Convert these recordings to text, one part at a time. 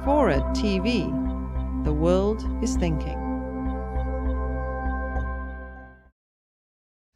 Fora TV. The world is thinking.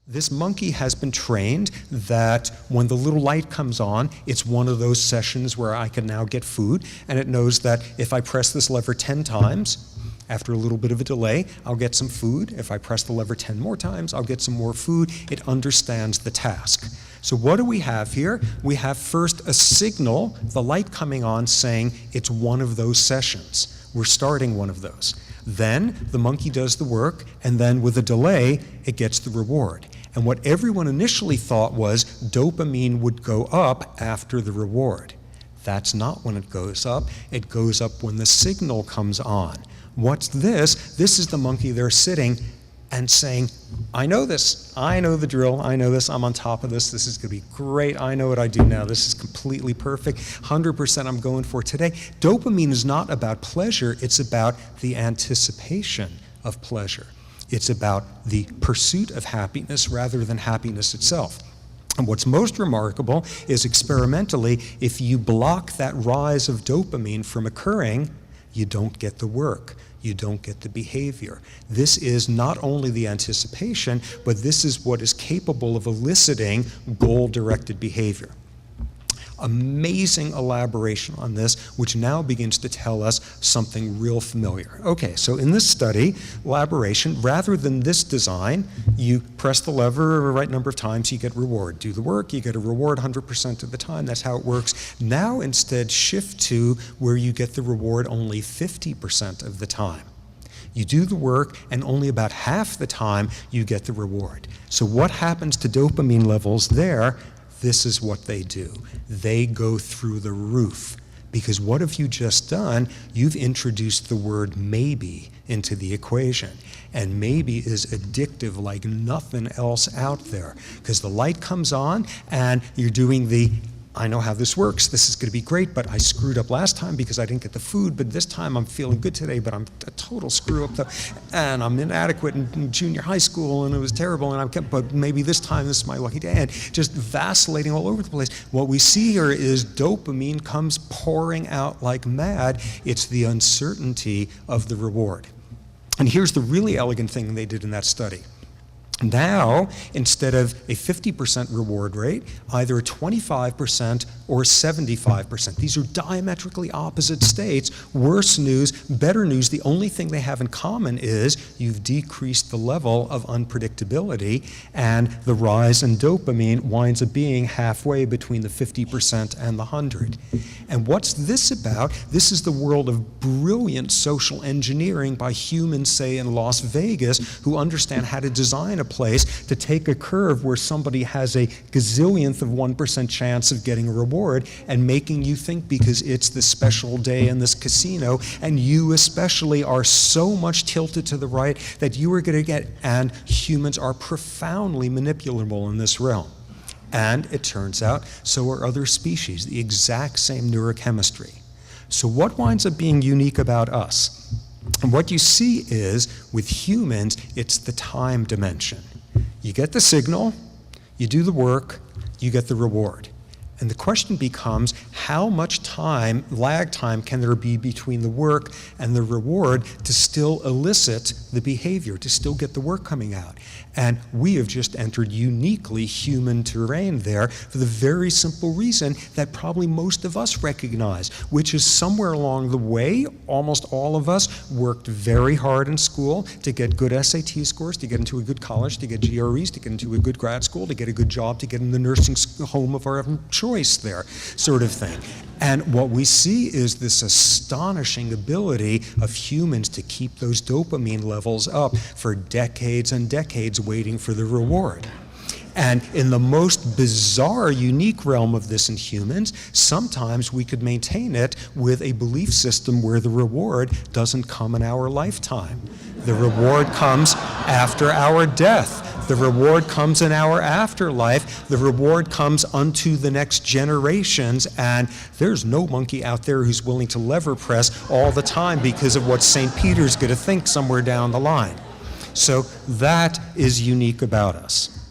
This monkey has been trained that when the little light comes on, it's one of those sessions where I can now get food, and it knows that if I press this lever 10 times, after a little bit of a delay, I'll get some food. If I press the lever 10 more times, I'll get some more food. It understands the task. So what do we have here? We have first a signal, the light coming on, saying it's one of those sessions. We're starting one of those. Then the monkey does the work, and then with a delay, it gets the reward. And what everyone initially thought was dopamine would go up after the reward. That's not when it goes up. It goes up when the signal comes on. What's this? This is the monkey there sitting and saying, I know this, I know the drill, I know this, I'm on top of this, this is gonna be great, I know what I do now, this is completely perfect, 100% I'm going for today. Dopamine is not about pleasure, it's about the anticipation of pleasure. It's about the pursuit of happiness rather than happiness itself. And what's most remarkable is experimentally, if you block that rise of dopamine from occurring, you don't get the work, you don't get the behavior. This is not only the anticipation, but this is what is capable of eliciting goal-directed behavior. Amazing elaboration on this, which now begins to tell us something real familiar. Okay, so in this study, elaboration, rather than this design, you press the lever the right number of times, you get reward. Do the work, you get a reward 100% of the time, that's how it works. Now instead shift to where you get the reward only 50% of the time. You do the work, and only about half the time you get the reward. So what happens to dopamine levels there? This is what they do. They go through the roof. Because what have you just done? You've introduced the word maybe into the equation. And maybe is addictive like nothing else out there. Because the light comes on and you're doing the, I know how this works, this is gonna be great, but I screwed up last time because I didn't get the food, but this time I'm feeling good today, but I'm a total screw up though, and I'm inadequate in junior high school and it was terrible, and but maybe this time this is my lucky day, and just vacillating all over the place. What we see here is dopamine comes pouring out like mad. It's the uncertainty of the reward. And here's the really elegant thing they did in that study. Now, instead of a 50% reward rate, either a 25% or 75%. These are diametrically opposite states. Worse news, better news, the only thing they have in common is you've decreased the level of unpredictability, and the rise in dopamine winds up being halfway between the 50% and the 100. And what's this about? This is the world of brilliant social engineering by humans, say, in Las Vegas, who understand how to design a place to take a curve where somebody has a gazillionth of 1% chance of getting a reward and making you think because it's the special day in this casino, and you especially are so much tilted to the right that you are going to get, and humans are profoundly manipulable in this realm. And it turns out, so are other species, the exact same neurochemistry. So what winds up being unique about us? And what you see is, with humans, it's the time dimension. You get the signal, you do the work, you get the reward. And the question becomes, how much time, lag time, can there be between the work and the reward to still elicit the behavior, to still get the work coming out? And we have just entered uniquely human terrain there for the very simple reason that probably most of us recognize, which is somewhere along the way, almost all of us worked very hard in school to get good SAT scores, to get into a good college, to get GREs, to get into a good grad school, to get a good job, to get in the nursing home of our choice there, sort of thing. And what we see is this astonishing ability of humans to keep those dopamine levels up for decades and decades waiting for the reward. And in the most bizarre, unique realm of this in humans, sometimes we could maintain it with a belief system where the reward doesn't come in our lifetime. The reward comes after our death. The reward comes in our afterlife. The reward comes unto the next generations, and there's no monkey out there who's willing to lever press all the time because of what St. Peter's going to think somewhere down the line. So that is unique about us.